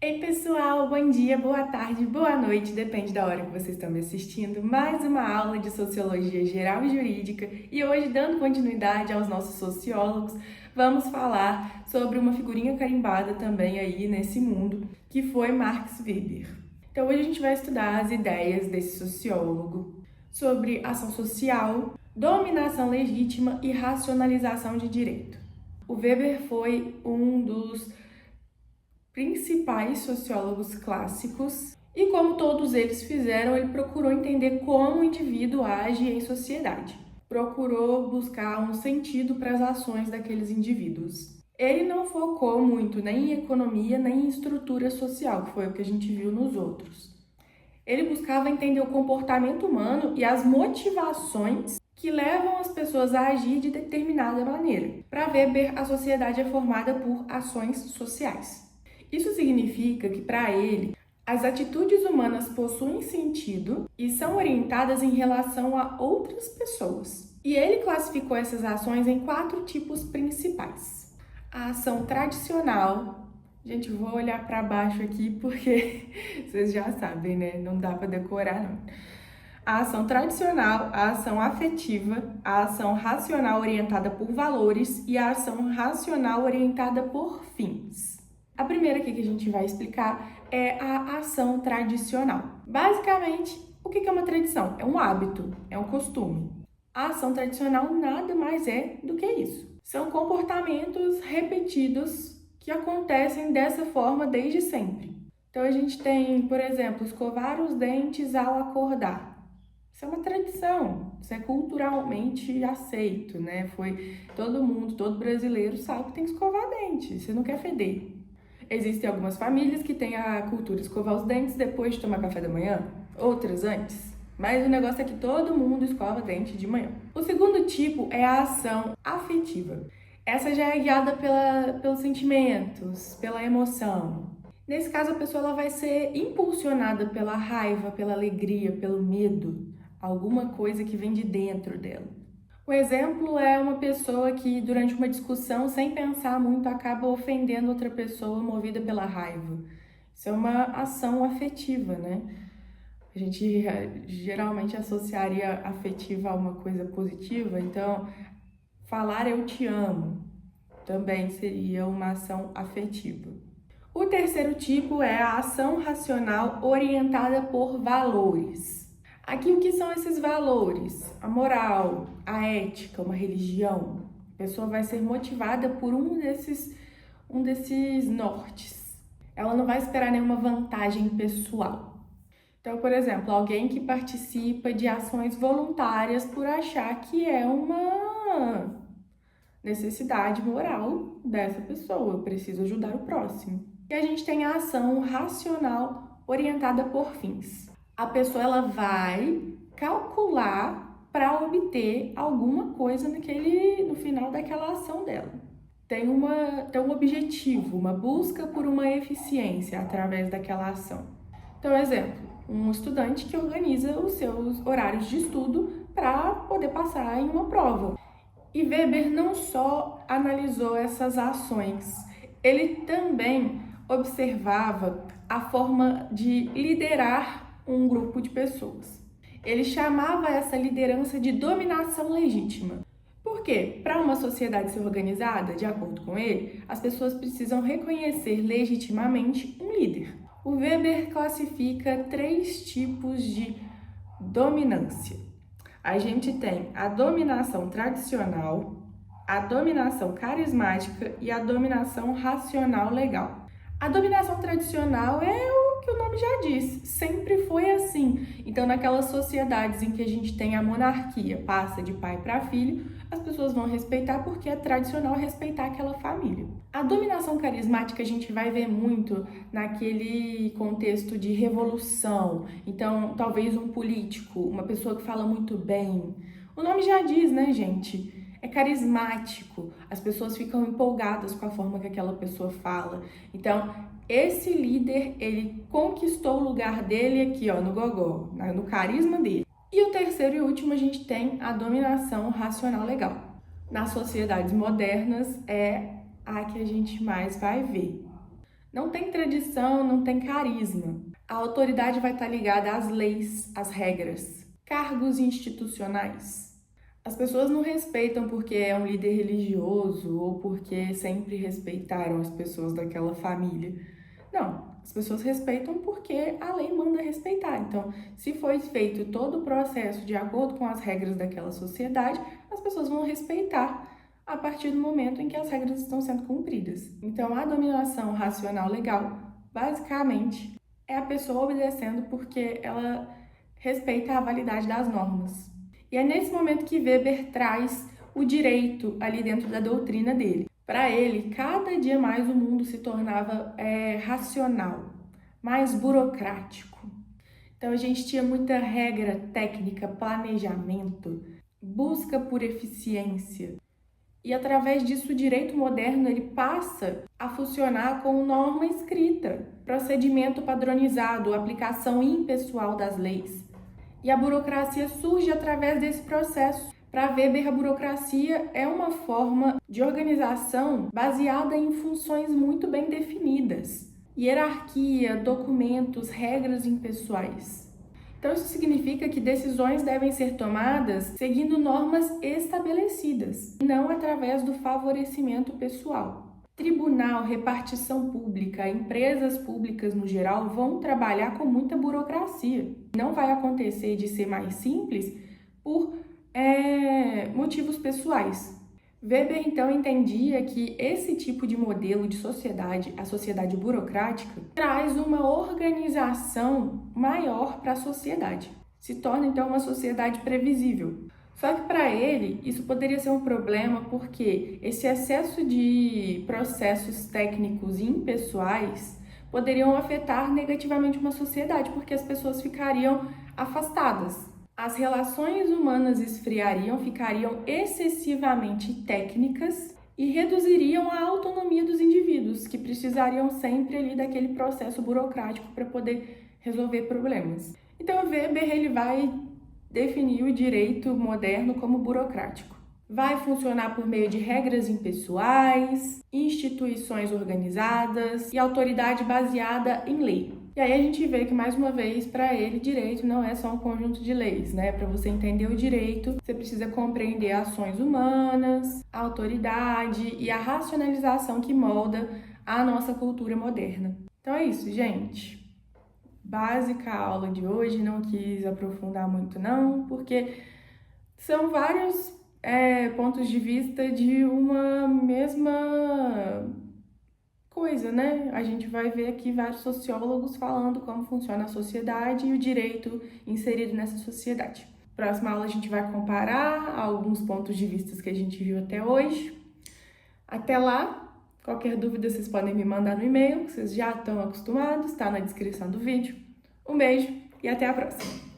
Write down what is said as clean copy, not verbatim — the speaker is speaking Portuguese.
Ei pessoal, bom dia, boa tarde, boa noite, depende da hora que vocês estão me assistindo. Mais uma aula de Sociologia Geral e Jurídica e hoje, dando continuidade aos nossos sociólogos, vamos falar sobre uma figurinha carimbada também aí nesse mundo, que foi Max Weber. Então hoje a gente vai estudar as ideias desse sociólogo sobre ação social, dominação legítima e racionalização de direito. O Weber foi um dos principais sociólogos clássicos e, como todos eles fizeram, ele procurou entender como o indivíduo age em sociedade. Procurou buscar um sentido para as ações daqueles indivíduos. Ele não focou muito nem em economia, nem em estrutura social, que foi o que a gente viu nos outros. Ele buscava entender o comportamento humano e as motivações que levam as pessoas a agir de determinada maneira. Para Weber, a sociedade é formada por ações sociais. Isso significa que, para ele, as atitudes humanas possuem sentido e são orientadas em relação a outras pessoas. E ele classificou essas ações em 4 tipos principais. A ação tradicional. Gente, vou olhar para baixo aqui porque vocês já sabem, né? Não dá para decorar, não. A ação tradicional, a ação afetiva, a ação racional orientada por valores e a ação racional orientada por fins. A primeira aqui que a gente vai explicar é a ação tradicional. Basicamente, o que é uma tradição? É um hábito, é um costume. A ação tradicional nada mais é do que isso. São comportamentos repetidos que acontecem dessa forma desde sempre. Então a gente tem, por exemplo, escovar os dentes ao acordar. Isso é uma tradição, isso é culturalmente aceito, né? Todo brasileiro sabe que tem que escovar dente, você não quer feder. Existem algumas famílias que têm a cultura de escovar os dentes depois de tomar café da manhã, outras antes. Mas o negócio é que todo mundo escova dente de manhã. O segundo tipo é a ação afetiva. Essa já é guiada pelos sentimentos, pela emoção. Nesse caso, a pessoa ela vai ser impulsionada pela raiva, pela alegria, pelo medo, alguma coisa que vem de dentro dela. Um exemplo é uma pessoa que, durante uma discussão, sem pensar muito, acaba ofendendo outra pessoa movida pela raiva. Isso é uma ação afetiva, né? A gente geralmente associaria afetiva a uma coisa positiva, então falar eu te amo também seria uma ação afetiva. O terceiro tipo é a ação racional orientada por valores. Aqui, o que são esses valores? A moral, a ética, uma religião. A pessoa vai ser motivada por um desses nortes. Ela não vai esperar nenhuma vantagem pessoal. Então, por exemplo, alguém que participa de ações voluntárias por achar que é uma necessidade moral dessa pessoa, eu preciso ajudar o próximo. E a gente tem a ação racional orientada por fins. A pessoa ela vai calcular para obter alguma coisa no final daquela ação dela. Tem um objetivo, uma busca por uma eficiência através daquela ação. Então, exemplo, um estudante que organiza os seus horários de estudo para poder passar em uma prova. E Weber não só analisou essas ações, ele também observava a forma de liderar um grupo de pessoas. Ele chamava essa liderança de dominação legítima. Por quê? Para uma sociedade ser organizada, de acordo com ele, as pessoas precisam reconhecer legitimamente um líder. O Weber classifica 3 tipos de dominância. A gente tem a dominação tradicional, a dominação carismática e a dominação racional legal. A dominação tradicional é o que o nome já diz, sempre foi assim. Então, naquelas sociedades em que a gente tem a monarquia, passa de pai para filho, as pessoas vão respeitar porque é tradicional respeitar aquela família. A dominação carismática a gente vai ver muito naquele contexto de revolução. Então, talvez um político, uma pessoa que fala muito bem. O nome já diz, né, gente? É carismático, as pessoas ficam empolgadas com a forma que aquela pessoa fala. Então, esse líder, ele conquistou o lugar dele aqui, ó, no gogó, no carisma dele. E o terceiro e último, a gente tem a dominação racional legal. Nas sociedades modernas, é a que a gente mais vai ver. Não tem tradição, não tem carisma. A autoridade vai estar ligada às leis, às regras, cargos institucionais. As pessoas não respeitam porque é um líder religioso ou porque sempre respeitaram as pessoas daquela família. Não, as pessoas respeitam porque a lei manda respeitar. Então, se foi feito todo o processo de acordo com as regras daquela sociedade, as pessoas vão respeitar a partir do momento em que as regras estão sendo cumpridas. Então, a dominação racional legal, basicamente, é a pessoa obedecendo porque ela respeita a validade das normas. E é nesse momento que Weber traz o direito ali dentro da doutrina dele. Para ele, cada dia mais o mundo se tornava racional, mais burocrático. Então a gente tinha muita regra técnica, planejamento, busca por eficiência. E através disso o direito moderno ele passa a funcionar com norma escrita, procedimento padronizado, aplicação impessoal das leis. E a burocracia surge através desse processo. Para Weber, a burocracia é uma forma de organização baseada em funções muito bem definidas. Hierarquia, documentos, regras impessoais. Então, isso significa que decisões devem ser tomadas seguindo normas estabelecidas, não através do favorecimento pessoal. Tribunal, repartição pública, empresas públicas no geral vão trabalhar com muita burocracia. Não vai acontecer de ser mais simples por motivos pessoais. Weber, então, entendia que esse tipo de modelo de sociedade, a sociedade burocrática, traz uma organização maior para a sociedade. Se torna, então, uma sociedade previsível. Só que para ele, isso poderia ser um problema porque esse excesso de processos técnicos e impessoais poderiam afetar negativamente uma sociedade, porque as pessoas ficariam afastadas. As relações humanas esfriariam, ficariam excessivamente técnicas e reduziriam a autonomia dos indivíduos, que precisariam sempre ali daquele processo burocrático para poder resolver problemas. Então, Weber ele vai definir o direito moderno como burocrático. Vai funcionar por meio de regras impessoais, instituições organizadas e autoridade baseada em lei. E aí a gente vê que, mais uma vez, para ele, direito não é só um conjunto de leis, né? Para você entender o direito, você precisa compreender ações humanas, a autoridade e a racionalização que molda a nossa cultura moderna. Então é isso, gente. Básica a aula de hoje, não quis aprofundar muito não, porque são vários pontos de vista de uma mesma coisa, né? A gente vai ver aqui vários sociólogos falando como funciona a sociedade e o direito inserido nessa sociedade. Próxima aula a gente vai comparar alguns pontos de vista que a gente viu até hoje. Até lá, qualquer dúvida vocês podem me mandar no e-mail, vocês já estão acostumados, está na descrição do vídeo. Um beijo e até a próxima!